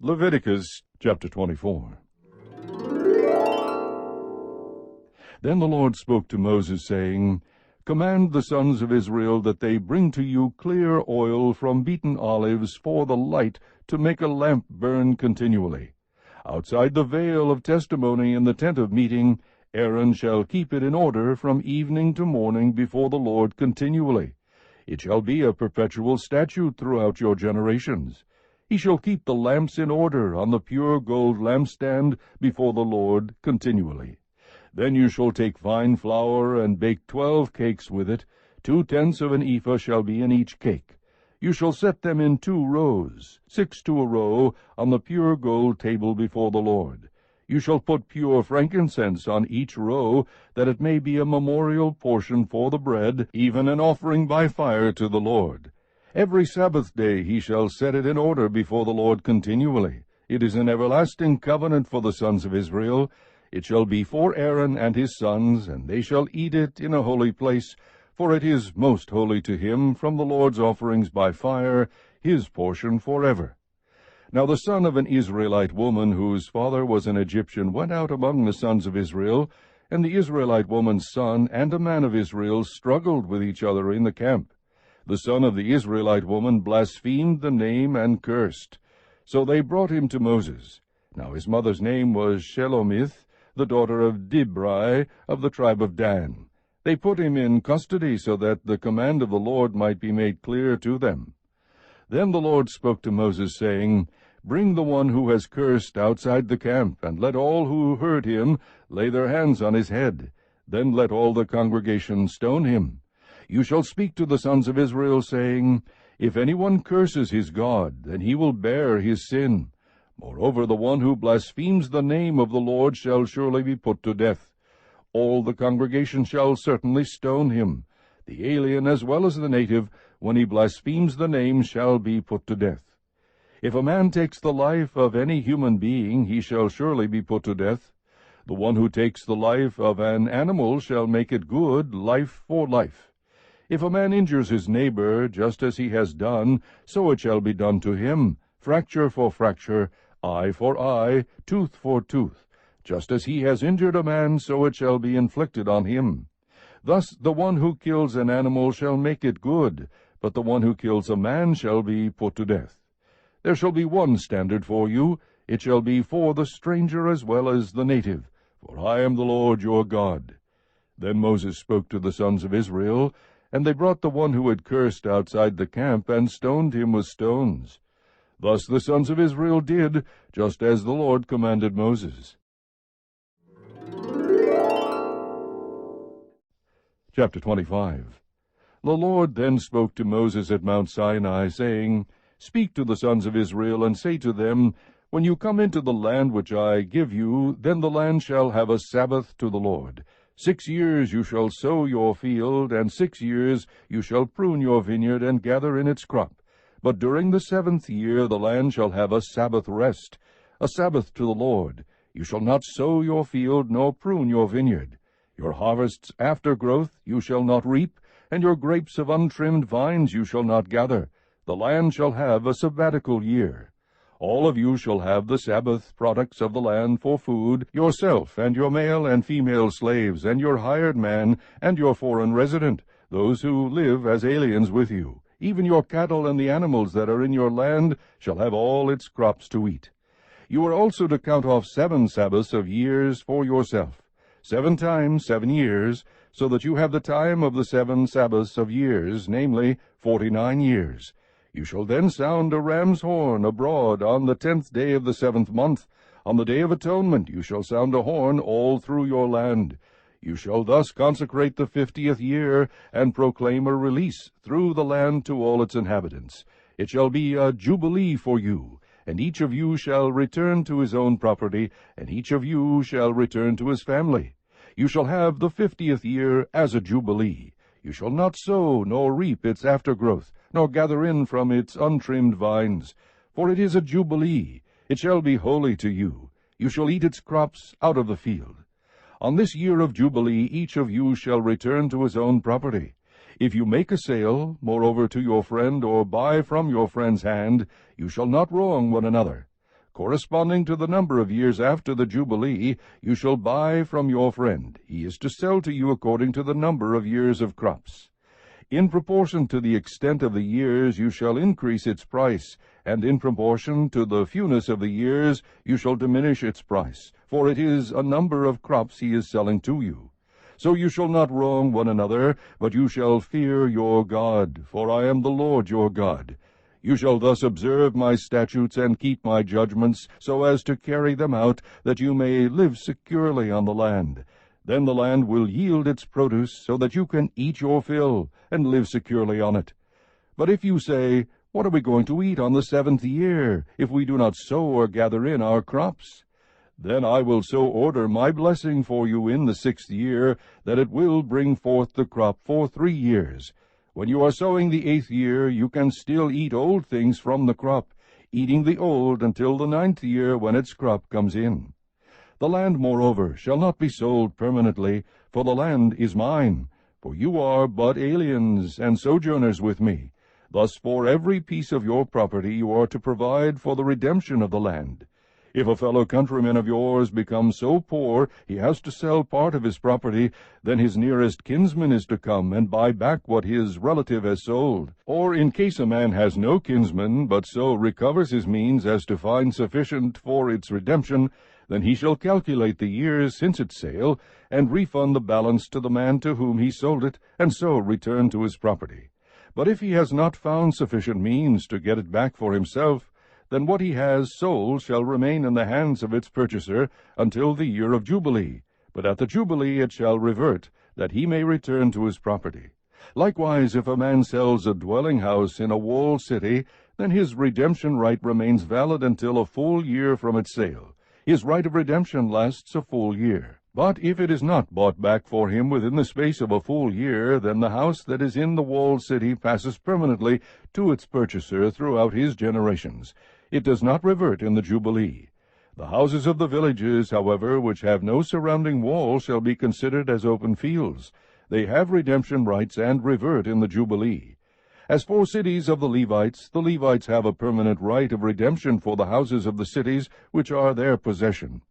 Leviticus chapter 24. Then the Lord spoke to Moses, saying, Command the sons of Israel that they bring to you clear oil from beaten olives for the light, to make a lamp burn continually. Outside the veil of testimony in the tent of meeting, Aaron shall keep it in order from evening to morning before the Lord continually. It shall be a perpetual statute throughout your generations. He shall keep the lamps in order on the pure gold lampstand before the Lord continually. Then you shall take fine flour, and bake 12 cakes with it. 2/10 of an ephah shall be in each cake. You shall set them in 2 rows, 6 to a row, on the pure gold table before the Lord. You shall put pure frankincense on each row, that it may be a memorial portion for the bread, even an offering by fire to the Lord. Every Sabbath day he shall set it in order before the Lord continually. It is an everlasting covenant for the sons of Israel. It shall be for Aaron and his sons, and they shall eat it in a holy place, for it is most holy to him from the Lord's offerings by fire, his portion forever. Now the son of an Israelite woman, whose father was an Egyptian, went out among the sons of Israel, and the Israelite woman's son and a man of Israel struggled with each other in the camp. The son of the Israelite woman blasphemed the name and cursed. So they brought him to Moses. Now his mother's name was Shelomith, the daughter of Dibri of the tribe of Dan. They put him in custody so that the command of the Lord might be made clear to them. Then the Lord spoke to Moses, saying, Bring the one who has cursed outside the camp, and let all who heard him lay their hands on his head. Then let all the congregation stone him. You shall speak to the sons of Israel, saying, If anyone curses his God, then he will bear his sin. Moreover, the one who blasphemes the name of the Lord shall surely be put to death. All the congregation shall certainly stone him. The alien as well as the native, when he blasphemes the name, shall be put to death. If a man takes the life of any human being, he shall surely be put to death. The one who takes the life of an animal shall make it good, life for life. If a man injures his neighbor, just as he has done, so it shall be done to him, fracture for fracture, eye for eye, tooth for tooth. Just as he has injured a man, so it shall be inflicted on him. Thus the one who kills an animal shall make it good, but the one who kills a man shall be put to death. There shall be one standard for you. It shall be for the stranger as well as the native, for I am the Lord your God. Then Moses spoke to the sons of Israel, and they brought the one who had cursed outside the camp, and stoned him with stones. Thus the sons of Israel did, just as the Lord commanded Moses. Chapter 25. The Lord then spoke to Moses at Mount Sinai, saying, Speak to the sons of Israel, and say to them, When you come into the land which I give you, then the land shall have a Sabbath to the Lord. 6 years you shall sow your field, and 6 years you shall prune your vineyard, and gather in its crop. But during the 7th year the land shall have a Sabbath rest, a Sabbath to the Lord. You shall not sow your field, nor prune your vineyard. Your harvests after growth you shall not reap, and your grapes of untrimmed vines you shall not gather. The land shall have a sabbatical year. All of you shall have the Sabbath products of the land for food, yourself and your male and female slaves, and your hired man, and your foreign resident, those who live as aliens with you. Even your cattle and the animals that are in your land shall have all its crops to eat. You are also to count off 7 Sabbaths of years for yourself, 7 times 7 years, so that you have the time of the 7 Sabbaths of years, namely 49 years. You shall then sound a ram's horn abroad on the 10th day of the 7th month. On the day of atonement you shall sound a horn all through your land. You shall thus consecrate the 50th year, and proclaim a release through the land to all its inhabitants. It shall be a jubilee for you, and each of you shall return to his own property, and each of you shall return to his family. You shall have the 50th year as a jubilee. You shall not sow nor reap its aftergrowth, nor gather in from its untrimmed vines. For it is a jubilee. It shall be holy to you. You shall eat its crops out of the field. On this year of Jubilee each of you shall return to his own property. If you make a sale, moreover, to your friend, or buy from your friend's hand, you shall not wrong one another. corresponding to the number of years after the Jubilee, you shall buy from your friend. He is to sell to you according to the number of years of crops. In proportion to the extent of the years you shall increase its price, and in proportion to the fewness of the years you shall diminish its price, for it is a number of crops he is selling to you. So you shall not wrong one another, but you shall fear your God, for I am the Lord your God. You shall thus observe my statutes and keep my judgments, so as to carry them out, that you may live securely on the land. Then the land will yield its produce, so that you can eat your fill, and live securely on it. But if you say, What are we going to eat on the 7th year, if we do not sow or gather in our crops? Then I will so order my blessing for you in the 6th year, that it will bring forth the crop for 3 years. When you are sowing the 8th year, you can still eat old things from the crop, eating the old until the 9th year, when its crop comes in. The land, moreover, shall not be sold permanently, for the land is mine. For you are but aliens and sojourners with me. Thus for every piece of your property you are to provide for the redemption of the land. If a fellow countryman of yours becomes so poor he has to sell part of his property, then his nearest kinsman is to come and buy back what his relative has sold. Or in case a man has no kinsman, but so recovers his means as to find sufficient for its redemption, then he shall calculate the years since its sale, and refund the balance to the man to whom he sold it, and so return to his property. But if he has not found sufficient means to get it back for himself, then what he has sold shall remain in the hands of its purchaser until the year of Jubilee. But at the Jubilee it shall revert, that he may return to his property. Likewise, if a man sells a dwelling house in a walled city, then his redemption right remains valid until a full year from its sale. His right of redemption lasts a full year. But if it is not bought back for him within the space of a full year, then the house that is in the walled city passes permanently to its purchaser throughout his generations. It does not revert in the Jubilee. The houses of the villages, however, which have no surrounding wall, shall be considered as open fields. They have redemption rights and revert in the Jubilee. As for cities of the Levites have a permanent right of redemption for the houses of the cities which are their possession.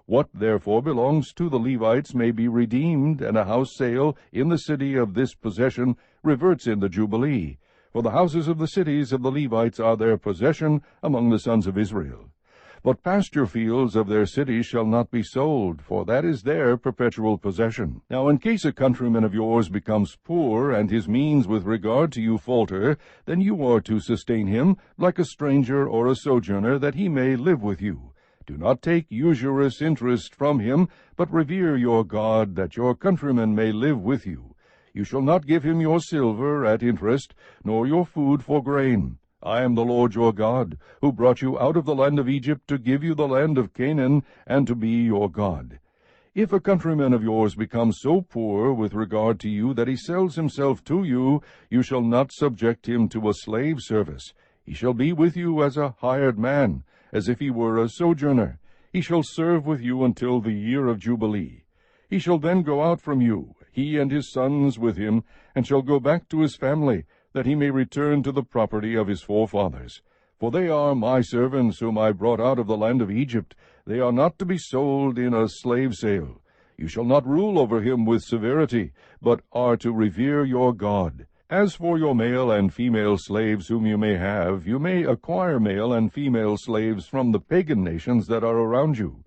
What therefore belongs to the Levites may be redeemed, and a house sale in the city of this possession reverts in the Jubilee. For the houses of the cities of the Levites are their possession among the sons of Israel. But pasture fields of their cities shall not be sold, for that is their perpetual possession. Now in case a countryman of yours becomes poor, and his means with regard to you falter, then you are to sustain him like a stranger or a sojourner, that he may live with you. Do not take usurious interest from him, but revere your God, that your countryman may live with you. You shall not give him your silver at interest, nor your food for grain. I am the Lord your God, who brought you out of the land of Egypt to give you the land of Canaan, and to be your God. If a countryman of yours becomes so poor with regard to you that he sells himself to you, you shall not subject him to a slave service. He shall be with you as a hired man, as if he were a sojourner. He shall serve with you until the year of Jubilee. He shall then go out from you, he and his sons with him, and shall go back to his family, that he may return to the property of his forefathers. For they are my servants, whom I brought out of the land of Egypt. They are not to be sold in a slave sale. You shall not rule over him with severity, but are to revere your God. As for your male and female slaves whom you may acquire male and female slaves from the pagan nations that are around you.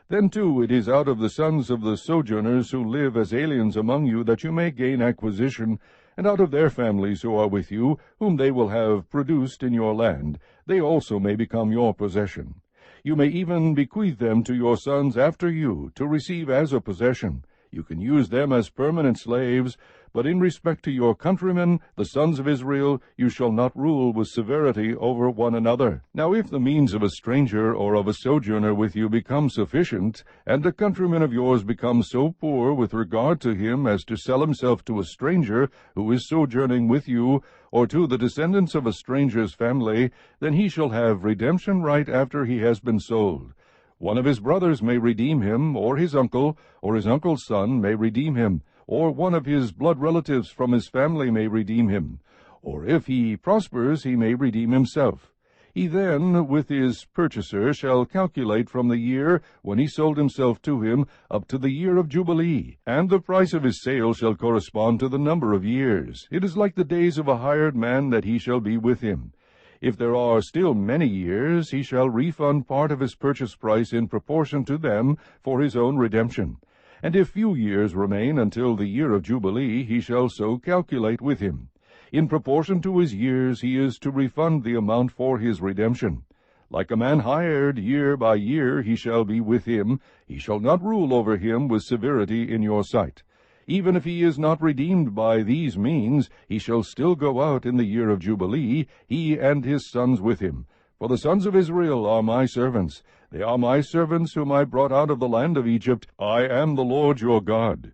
Then too it is out of the sons of the sojourners who live as aliens among you that you may gain acquisition, and out of their families who are with you, whom they will have produced in your land, they also may become your possession. You may even bequeath them to your sons after you, to receive as a possession. You can use them as permanent slaves, but in respect to your countrymen, the sons of Israel, you shall not rule with severity over one another. Now if the means of a stranger or of a sojourner with you become sufficient, and a countryman of yours becomes so poor with regard to him as to sell himself to a stranger who is sojourning with you, or to the descendants of a stranger's family, then he shall have redemption right after he has been sold. One of his brothers may redeem him, or his uncle's son may redeem him, or one of his blood relatives from his family may redeem him. Or if he prospers, he may redeem himself. He then with his purchaser shall calculate from the year when he sold himself to him up to the year of Jubilee, and the price of his sale shall correspond to the number of years. It is like the days of a hired man that he shall be with him. If there are still many years, he shall refund part of his purchase price in proportion to them for his own redemption. And if few years remain until the year of Jubilee, he shall so calculate with him. In proportion to his years he is to refund the amount for his redemption. Like a man hired year by year he shall be with him. He shall not rule over him with severity in your sight. Even if he is not redeemed by these means, he shall still go out in the year of Jubilee, he and his sons with him. For the sons of Israel are my servants. They are my servants whom I brought out of the land of Egypt. I am the Lord your God.